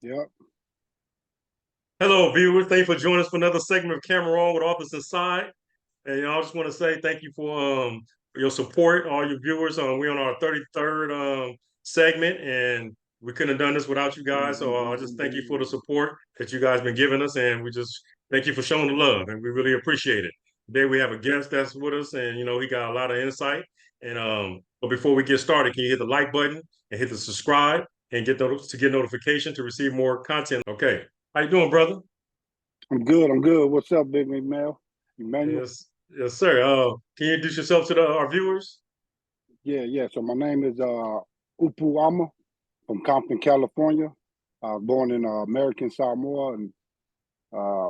Yep. Hello, viewers. Thank you for joining us for another segment of Camera On with Authors Inside. And I just want to say thank you for your support, all your viewers. We're on our 33rd segment, and we couldn't have done this without you guys. So I just thank you for the support that you guys been giving us, and we just thank you for showing the love, and we really appreciate it. Today we have a guest that's with us, and he got a lot of insight. And but before we get started, can you hit the like button and hit the subscribe and get notification to receive more content? Okay. How you doing, brother? I'm good. I'm good. What's up, Big Emmanuel? Yes, sir. Can you introduce yourself to our viewers? Yeah. So my name is Upu Ama from Compton, California. I was born in American Samoa, and uh,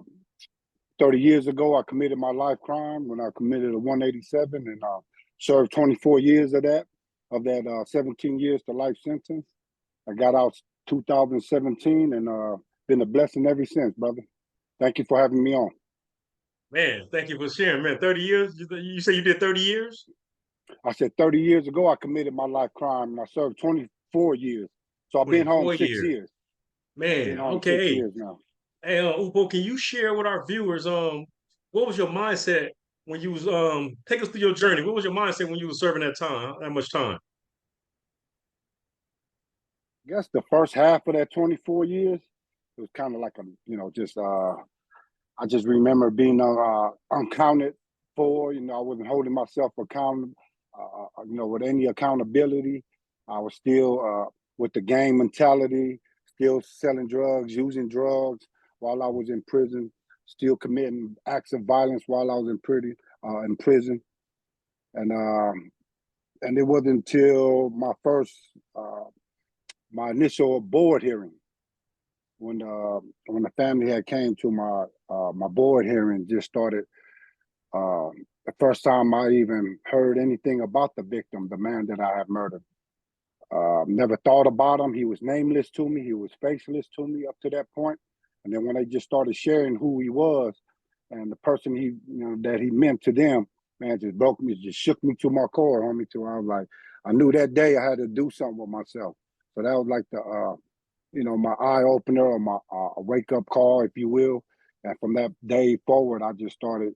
30 years ago, I committed my life crime when I committed a 187, and served 24 years of that 17 years to life sentence. I got out 2017, and been a blessing ever since, brother. Thank you for having me on. Man, thank you for sharing, man. 30 years? You say you did 30 years? I said 30 years ago, I committed my life crime, and I served 24 years. So I've been home 24 6 years. years. Been Man, home six okay. years now. Hey, Upo, can you share with our viewers, what was your mindset when you was, take us through your journey. What was your mindset when you was serving that much time? I guess the first half of that 24 years, it was kind of like I just remember being uncounted for. I wasn't holding myself accountable, with any accountability. I was still with the gang mentality, still selling drugs, using drugs while I was in prison, still committing acts of violence while I was in prison. And it wasn't until my initial board hearing when the family had came to my board hearing. Just started the first time I even heard anything about the victim, the man that I had murdered. Never thought about him. He was nameless to me. He was faceless to me up to that point. And then when they just started sharing who he was and the person that he meant to them, man, just broke me, just shook me to my core, homie. To I was like, I knew that day I had to do something with myself. So that was like my eye opener, or my wake up call, if you will. And from that day forward, I just started,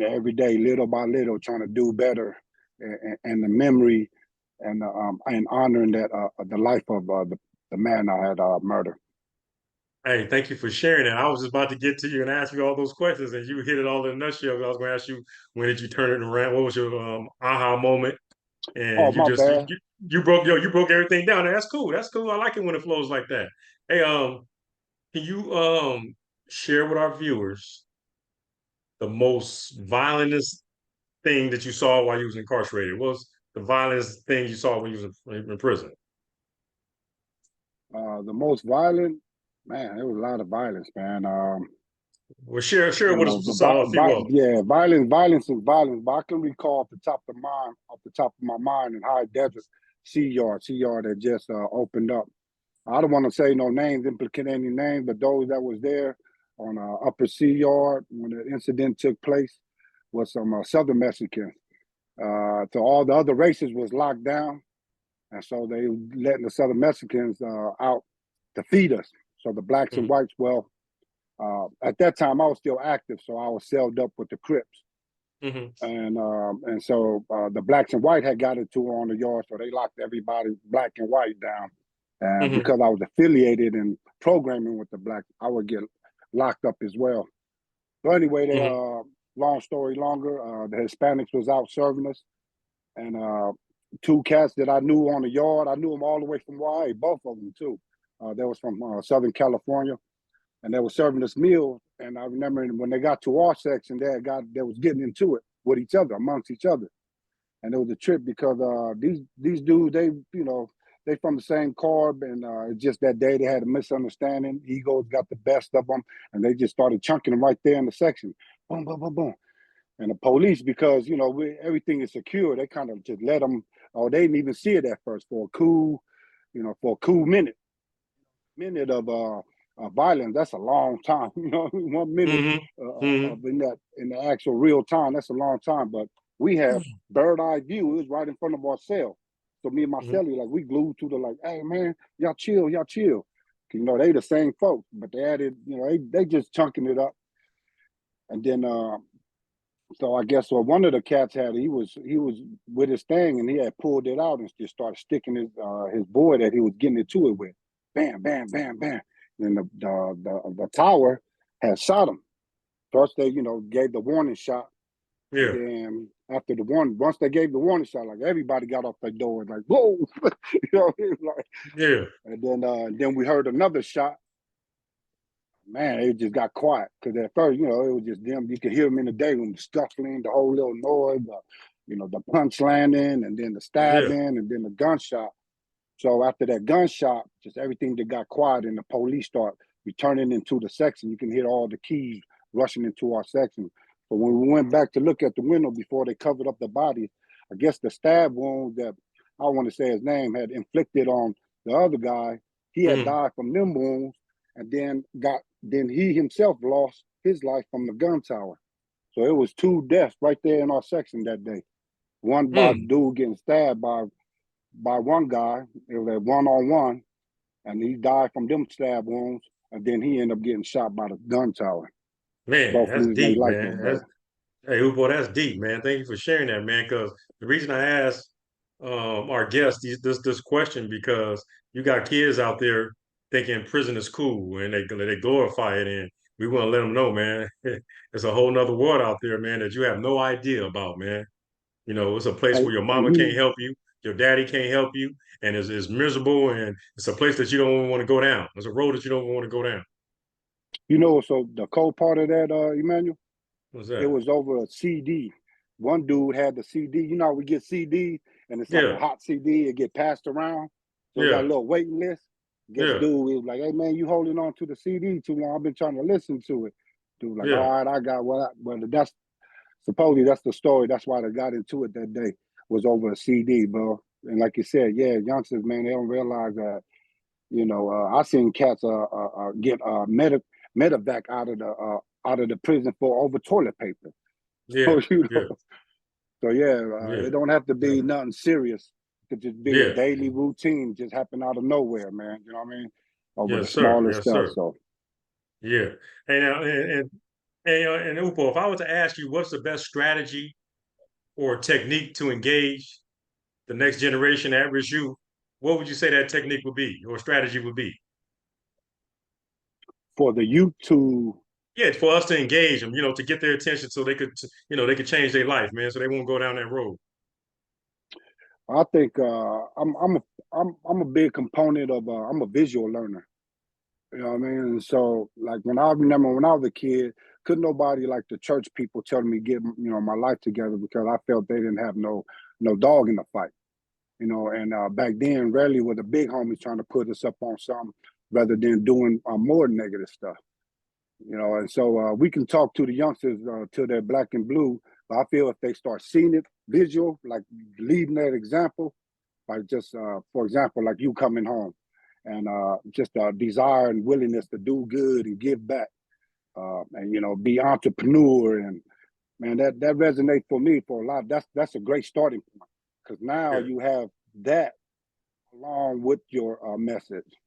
every day, little by little, trying to do better, and the memory and honoring that the life of the man I had murdered. Hey, thank you for sharing that. I was just about to get to you and ask you all those questions, and you hit it all in a nutshell. I was going to ask you, when did you turn it around? What was your aha moment? Oh, And my bad. you broke everything down. That's cool. That's cool. I like it when it flows like that. Hey, can you share with our viewers the most violentest thing that you saw while you was incarcerated? What was the violence thing you saw when you was in prison? The most violent, man, there was a lot of violence, man. Well, share with us a few of them. Yeah, violence is violence. But I can recall off the top of my mind, in High Desert, Sea Yard that just opened up. I don't want to say no names, implicate any names, but those that was there on Upper Sea Yard when the incident took place was some Southern Mexicans. So all the other races was locked down, and so they letting the Southern Mexicans out to feed us. So the blacks and Mhm. whites, well, at that time I was still active, so I was celled up with the Crips, Mm-hmm. and so the blacks and white had got into on the yard, so they locked everybody black and white down. And Mm-hmm. because I was affiliated in programming with the blacks, I would get locked up as well. So anyway, long story longer, the Hispanics was out serving us, and two cats that I knew on the yard, I knew them all the way from YA, both of them too. They was from Southern California, and they were serving us meals. And I remember when they got to our section, they was getting into it with each other, amongst each other. And it was a trip because these dudes, they from the same carb, and it's just that day they had a misunderstanding. Egos got the best of them, and they just started chunking them right there in the section. Boom, boom, boom, boom. And the police, because everything is secure, they kind of just let them. Oh, they didn't even see it at first for a cool minute of violence. That's a long time. 1 minute Mm-hmm. of in the actual real time. That's a long time. But we have bird eye view. It was right in front of our cell. So me and my Mm-hmm. cellie, like, we glued to the, like, hey man, y'all chill. You know, they the same folks, but they added, you know, they just chunking it up. And then so I guess one of the cats had he was with his thing and he had pulled it out and just started sticking his boy that he was getting into it with. Bam, bam, bam, bam. And the tower had shot him. First they, you know, gave the warning shot. And Yeah. then after the warning, once they gave the warning shot, like everybody got off their door, like, whoa, you know, like, Yeah. and then we heard another shot. Man, it just got quiet because at first, you know, it was just them. You could hear them in the day room, scuffling, the whole little noise, you know, the punch landing, and then the Yeah. stabbing, and then the gunshot. So after that gunshot, just everything that got quiet, and the police start returning into the section. You can hear all the keys rushing into our section. But when we went back to look at the window before they covered up the body, I guess the stab wound that I want to say his name had inflicted on the other guy, he had Mm-hmm. died from them wounds, and then he himself lost his life from the gun tower. So it was two deaths right there in our section that day. One by Mm. dude getting stabbed by one guy. It was a 1-on-1, and he died from them stab wounds. And then he ended up getting shot by the gun tower. Man, Both that's losing their deep, life man. that That's day. Hey, Upo, that's deep, man. Thank you for sharing that, man. Because the reason I asked our guest this question because you got kids out there thinking prison is cool and they glorify it, and we want to let them know, man. There's a whole nother world out there, man, that you have no idea about, man. You know, it's a place where your And mama can't help you, your daddy can't help you, and it's miserable, and it's a place that you don't want to go down. It's a road that you don't want to go down. so the cold part of that, Emmanuel, What's it that? was over a CD. One dude had the CD. You know how we get CDs, and it's like a Yeah, hot CD. It get passed around, so it got a yeah, little waiting list. Guess yeah, dude was like, "Hey man, you holding on to the CD too long? I've been trying to listen to it." Dude like, yeah. "All right, I got what." Well, that's supposedly that's the story. That's why they got into it that day was over a CD, bro. And like you said, yeah, youngsters, man, they don't realize that. You know, I seen cats get medevac out of the prison for over toilet paper. Yeah, So you yeah, know, so yeah, yeah, it don't have to yeah, be nothing serious. It could just be a yeah. daily routine, just happen out of nowhere, man. You know what I mean? Over the Yes, sir. smallest Yes, stuff. sir. So Yeah. And and Upo, if I were to ask you, what's the best strategy or technique to engage the next generation at-risk youth, what would you say that technique would be or strategy would be? for the youth to, Yeah, for us to engage them, to get their attention so they could, they could change their life, man, so they won't go down that road. I think I'm a big component of I'm a visual learner. You know what I mean? And so, like when I remember when I was a kid, couldn't nobody like the church people telling me get my life together because I felt they didn't have no dog in the fight. You know, and back then, rarely were the big homies trying to put us up on something rather than doing more negative stuff. You know, and so we can talk to the youngsters till they're black and blue. But I feel if they start seeing it visual, like leading that example, like just for example, like you coming home and just a desire and willingness to do good and give back, and be entrepreneur, and man, that resonates for me for a lot. That's a great starting point because now Yeah. you have that along with your message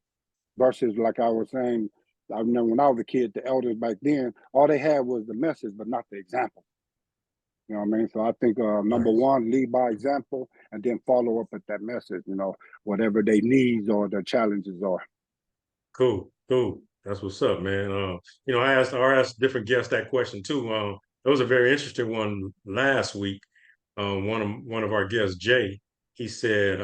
versus like I was saying. I remember when I was a kid, the elders back then, all they had was the message, but not the example. You know what I mean? So I think number Nice. one, lead by example, and then follow up with that message. Whatever their needs or their challenges are. Cool. Cool. That's what's up, man. I asked different guests that question too. That was a very interesting one last week. One of our guests, Jay, he said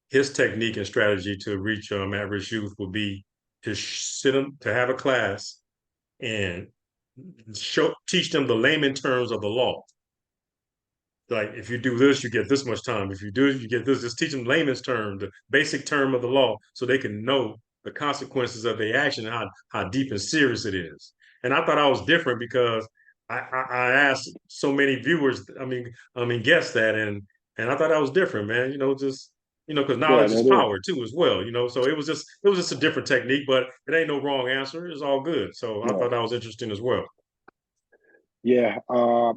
his technique and strategy to reach at-risk youth would be to sit them to have a class and teach them the layman terms of the law. Like if you do this, you get this much time. If you do it, you get this. Just teach them layman's term, the basic term of the law, so they can know the consequences of their action and how deep and serious it is. And I thought I was different because I asked so many viewers, I mean guests that, and I thought I was different, man. Because Yeah, knowledge is that is. power too, as well. So it was just a different technique, but it ain't no wrong answer. It's all good. So I Right. thought that was interesting as well. Yeah,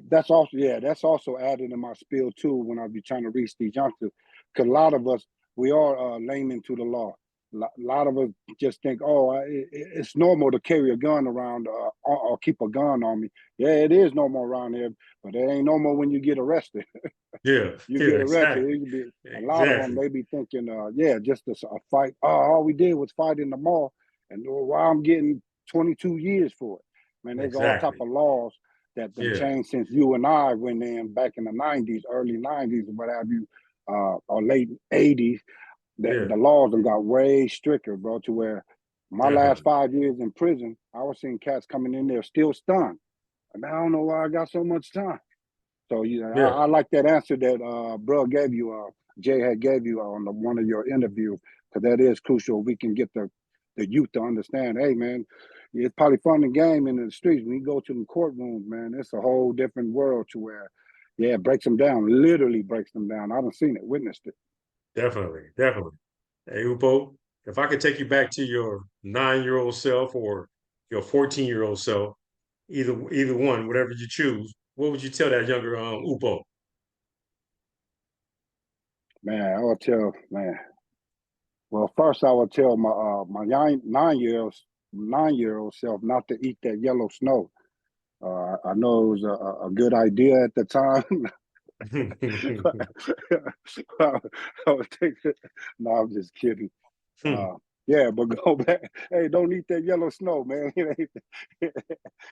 that's also added in my spiel too when I be trying to reach these youngsters, because a lot of us we are laymen to the law. A lot of us just think, oh, it's normal to carry a gun around or keep a gun on me. Yeah, it is normal around here, but it ain't normal when you get arrested. Yeah, You yeah, get arrested, exactly. it could be a lot of them. Exactly. They be thinking, yeah, just a fight. Oh, all we did was fight in the mall, and why I'm getting 22 years for it. Man, there's all type Exactly. of laws that done Yeah, changed since you and I went in back in the 90s, early 90s, or what have you, or late 80s. yeah, The laws have got way stricter, bro, to where my last definitely. 5 years in prison, I was seeing cats coming in there still stunned. And I don't know why I got so much time. So Yeah, I like that answer that bro gave you, Jay had gave you on one of your interviews, because that is crucial. We can get the youth to understand. Hey, man, it's probably fun and game in the streets. When you go to the courtrooms, man, it's a whole different world to where, yeah, it breaks them down. Literally breaks them down. I done seen it, witnessed it. definitely, definitely. Hey, Upo, if I could take you back to your 9-year-old self or your 14-year-old self, either one, whatever you choose, what would you tell that younger Upo? Man, I would tell, man. Well, first I would tell my 9-year old self not to eat that yellow snow. I know it was a good idea at the time. I was thinking, no, I'm just kidding. Uh, yeah, but go back. Hey, don't eat that yellow snow, man. It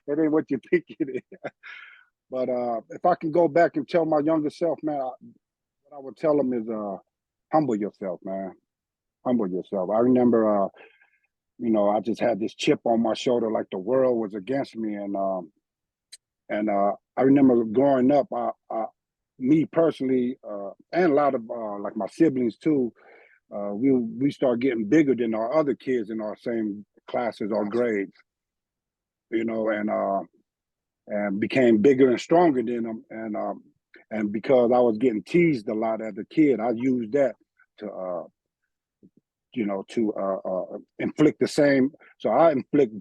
ain't what you think it is. But if I can go back and tell my younger self, man, what I would tell him is humble yourself, man. Humble yourself. I remember, I just had this chip on my shoulder, like the world was against me, and I remember growing up, me personally, and a lot of like my siblings too, we start getting bigger than our other kids in our same classes or grades, and became bigger and stronger than them, and because I was getting teased a lot as a kid, I used that to inflict the same. So I inflict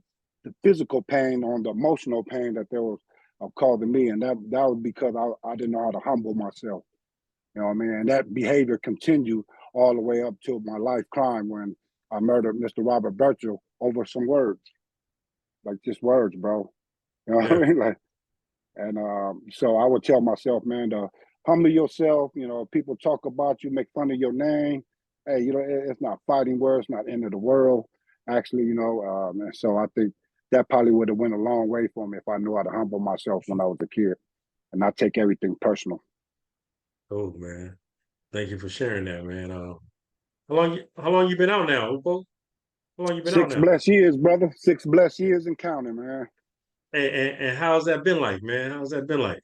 the physical pain on the emotional pain that there was causing me, and that was because I didn't know how to humble myself. You know what I mean? And that behavior continued all the way up to my life crime when I murdered Mr. Robert Birchall over some words, like just words, bro. You know what I Yeah, mean? Like, and so I would tell myself, man, to humble yourself. People talk about you, make fun of your name. Hey, it's not fighting words, not end of the world. Actually, and so I think that probably would have went a long way for me if I knew how to humble myself when I was a kid and not take everything personal. oh man, thank you for sharing that, man. How long you been out now, Upo? How long you been out Six now? blessed years, brother. 6 blessed years and counting, man. And how's that been like, man? How's that been like?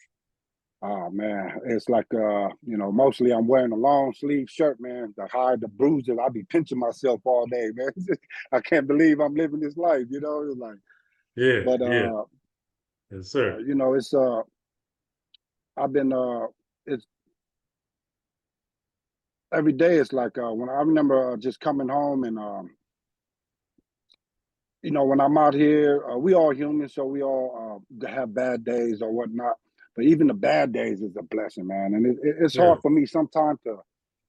Oh man, it's like mostly I'm wearing a long sleeve shirt, man, to hide the bruises. I be pinching myself all day, man. I can't believe I'm living this life, It's like, Yeah, but yeah, yes, sir. it's I've been it's every day. It's like when I remember just coming home and when I'm out here, we all human, so we all have bad days or whatnot. But even the bad days is a blessing, man. And it's Yeah, hard for me sometimes to,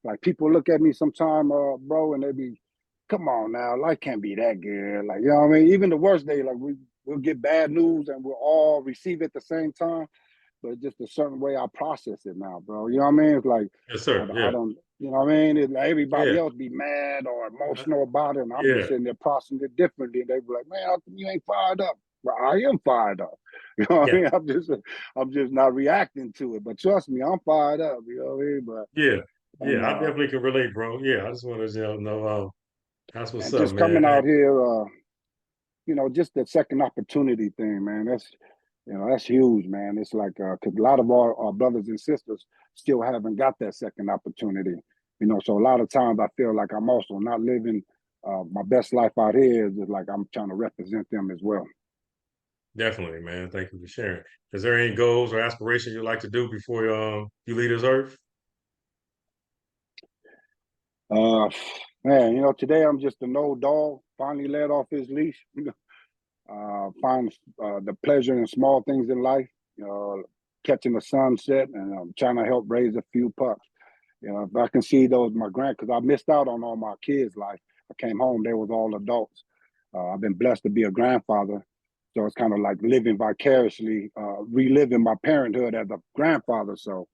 like, people look at me sometime, bro, and they be, come on now, life can't be that good. Like, you know what I mean? Even the worst day, like, we'll get bad news and we'll all receive it at the same time, but it's just a certain way I process it now, bro. You know what I mean? It's like yes, I, sir. I Yeah, don't, you know what I mean? It's like everybody yeah, else be mad or uh, emotional about it, and I'm just yeah, sitting there processing it differently. They be like, "Man, how come you ain't fired up?" Well, I am fired up. You know what I yeah, mean? I'm just not reacting to it. But trust me, I'm fired up. You know what I mean? yeah, But and yeah. I definitely can relate, bro. Yeah, I just want to know, that's what's and up, just man. coming out here, just that second opportunity thing, man. That's huge, man. It's like because a lot of our brothers and sisters still haven't got that second opportunity. So a lot of times I feel like I'm also not living my best life out here. Is just like I'm trying to represent them as well. Definitely, man. Thank you for sharing. Is there any goals or aspirations you'd like to do before you leave this earth? Uh, Man, today I'm just an old dog. Finally let off his leash. Find the pleasure in small things in life. Catching the sunset and trying to help raise a few pups. If I can see those my grand, because I missed out on all my kids' life. I came home, they was all adults. I've been blessed to be a grandfather. So it's kind of like living vicariously, reliving my parenthood as a grandfather. So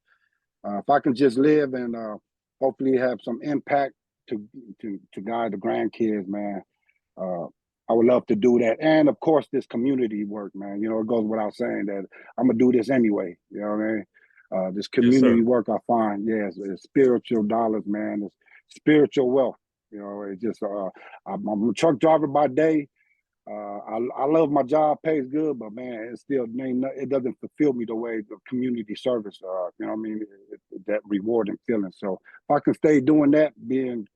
if I can just live and hopefully have some impact to guide the grandkids, man, I would love to do that. And of course, this community work, man. You know, it goes without saying that I'm gonna do this anyway. You know what I mean? This Yes, community sir. work, I find, it's spiritual dollars, man. It's spiritual wealth. You know, it's just I'm a truck driver by day. I love my job, pays good, but man, it doesn't fulfill me the way the community service. You know what I mean? That rewarding feeling. So if I can stay doing that, being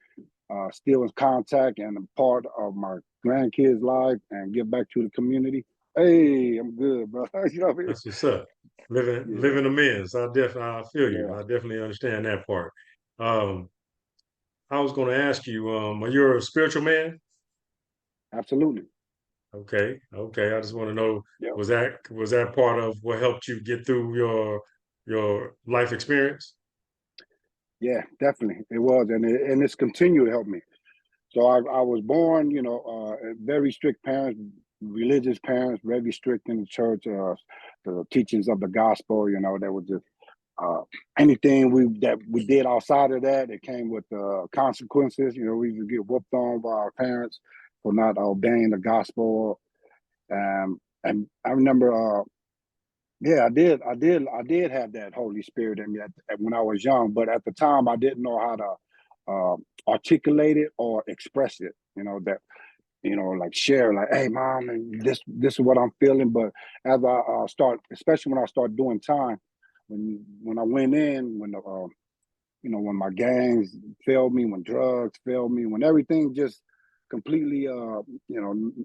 still in contact and a part of my grandkids' life and give back to the community, hey, I'm good, bro. You know what I mean? That's what's up. Yeah, Living amends. I feel you. yeah, I definitely understand that part. Um, I was going to ask you, are you a spiritual man? absolutely. Okay, okay. I just want to know, Yeah, was that part of what helped you get through your life experience? yeah, definitely. It was, and it's continued to help me. So I was born, you know, very strict parents, religious parents, very strict in the church. The teachings of the gospel, you know, that was just uh, anything we did outside of that, it came with consequences. You know, we used to get whooped on by our parents for not obeying the gospel. And I remember, yeah, I did have that Holy Spirit in me when I was young, but at the time I didn't know how to articulate it or express it. You know that like share, like, hey, mom, and this is what I'm feeling. But as I start, especially when I start doing time, when I went in, when my gangs failed me, when drugs failed me, when everything just completely,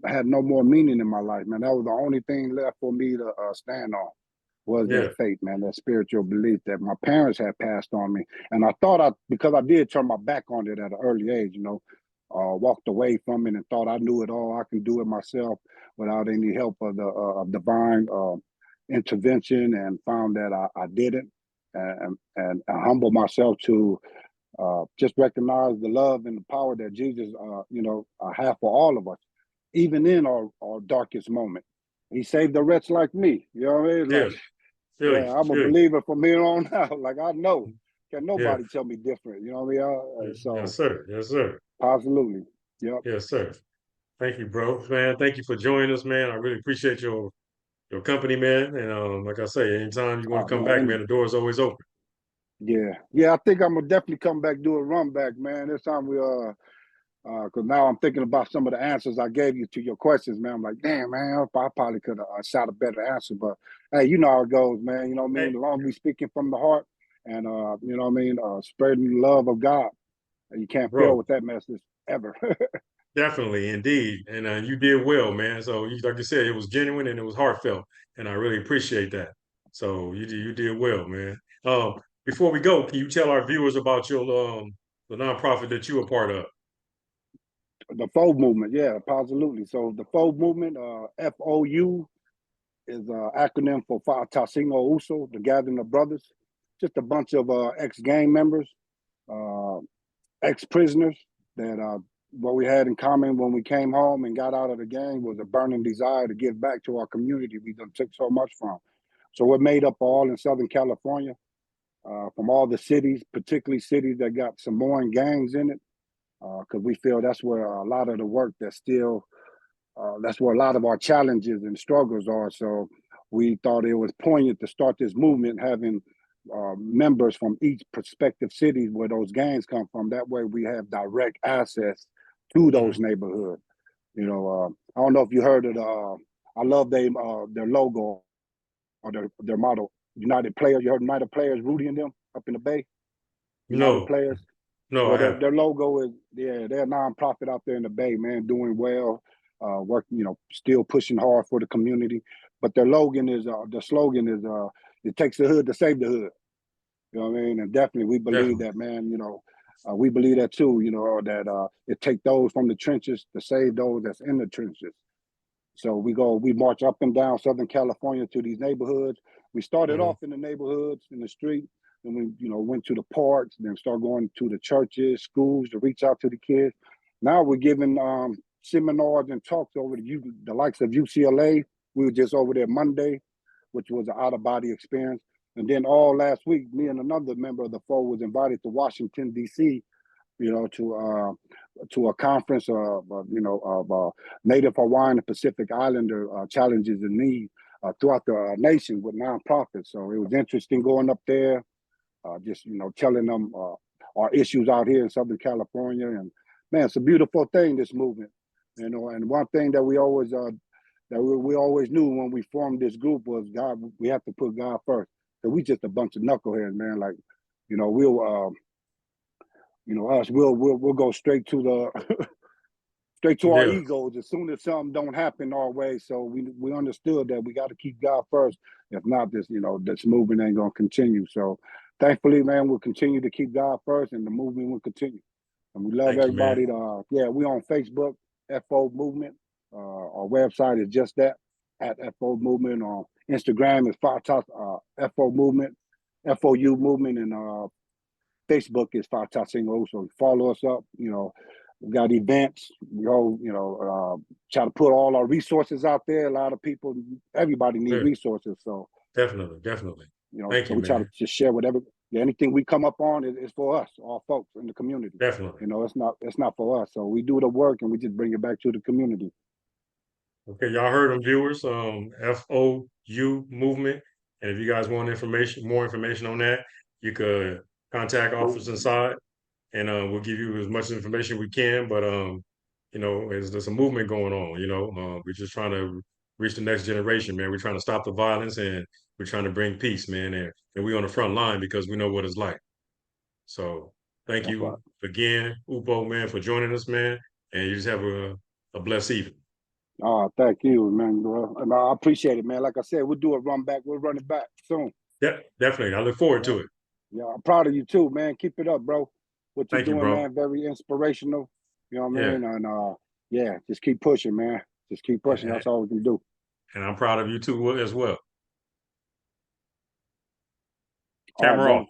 had no more meaning in my life, man. That was the only thing left for me to stand on was that Yeah, faith, man, that spiritual belief that my parents had passed on me. And because I did turn my back on it at an early age, walked away from it and thought I knew it all. I can do it myself without any help of the divine intervention, and found that I didn't. And I humbled myself to just recognize the love and the power that Jesus, have for all of us, even in our darkest moment. He saved a wretch like me. You know what I mean? yeah. Like, Feel you, yeah, I'm a feel you. believer from here on out. Like, I know, can Yeah, nobody tell me different. You know what I mean? yes, So sir. Yes, sir. absolutely, yep. Yes, sir. Thank you, bro. Man, thank you for joining us, man. I really appreciate your company, man. And like I say, anytime you want to come Man, back, man, the door is always open. yeah. I think I'm gonna definitely come back, do a run back, man. This time because now I'm thinking about some of the answers I gave you to your questions, man. I'm like, damn, man, I probably could have shot a better answer. But hey, you know how it goes, man. You know what I mean? Hey, As long as we speaking from the heart and you know what I mean, spreading the love of God, you can't fail bro, with that message ever. definitely, indeed. And you did well, man. So like you said, it was genuine and it was heartfelt. And I really appreciate that. So you did well, man. Before we go, can you tell our viewers about your the nonprofit that you are part of? The FOU movement, yeah, absolutely. So the FOU movement, FOU is an acronym for Tasino Uso, the Gathering of Brothers. Just a bunch of ex-gang members, uh, ex-prisoners that what we had in common when we came home and got out of the gang was a burning desire to give back to our community we done took so much from. So we're made up all in Southern California, from all the cities, particularly cities that got Samoan gangs in it, because we feel that's where a lot of the work that's where a lot of our challenges and struggles are. So we thought it was poignant to start this movement, having members from each prospective cities where those gangs come from. That way we have direct access to those Mhm. neighborhoods. I don't know if you heard of I love their logo or their motto, United Players. You heard United Players, Rudy and them up in the Bay, United No, Players. no, I Well, haven't. their logo is, yeah, they're a nonprofit out there in the Bay, man, doing well, working, still pushing hard for the community. But their slogan is, it takes the hood to save the hood. You know what I mean? And definitely we believe Definitely. that, man. We believe that too. That it take those from the trenches to save those that's in the trenches. So we march up and down Southern California to these neighborhoods. We started Hmm. off in the neighborhoods, in the street, and we, went to the parks, then start going to the churches, schools to reach out to the kids. Now we're giving seminars and talks over the likes of UCLA. We were just over there Monday, which was an out-of-body experience. And then all last week, me and another member of the fold was invited to Washington, D.C., to a conference of Native Hawaiian and Pacific Islander challenges and needs throughout the nation with nonprofits. So it was interesting going up there, just telling them our issues out here in Southern California. And man, it's a beautiful thing, this movement. And one thing that we always we always knew when we formed this group was God. We have to put God first. So we just a bunch of knuckleheads, man. Like, we'll we'll go straight to the straight to our egos as soon as something don't happen our way. So we understood that we got to keep God first. If not, this movement ain't gonna continue. So thankfully, man, we'll continue to keep God first, and the movement will continue. And we love everybody. We on Facebook, FO Movement. Our website is just that, at FO Movement. On Instagram is FO Movement, FOU Movement, and Facebook is Fatasingo. So follow us up. We got events. We all, try to put all our resources out there. A lot of people, everybody needs resources. So definitely. Thank you, we try to just share whatever. Anything we come up on is for us, all folks in the community. Definitely. It's not for us. So we do the work and we just bring it back to the community. Okay, y'all heard them, viewers. FOU Movement. And if you guys want more information on that, you could contact Office Inside, and we'll give you as much information we can. But there's a movement going on. We're just trying to reach the next generation, man. We're trying to stop the violence, and we're trying to bring peace, man. And we're on the front line because we know what it's like. So thank you again, Upo, man, for joining us, man. And you just have a blessed evening. Thank you, man. And I appreciate it, man. Like I said, we'll do a run back. We'll run it back soon. Yeah, definitely. I look forward to it. Yeah, I'm proud of you too, man. Keep it up, bro. What you're doing, bro. Man, very inspirational. You know what I mean? And just keep pushing, man. Just keep pushing. That's all we can do. And I'm proud of you too as well. Camera off.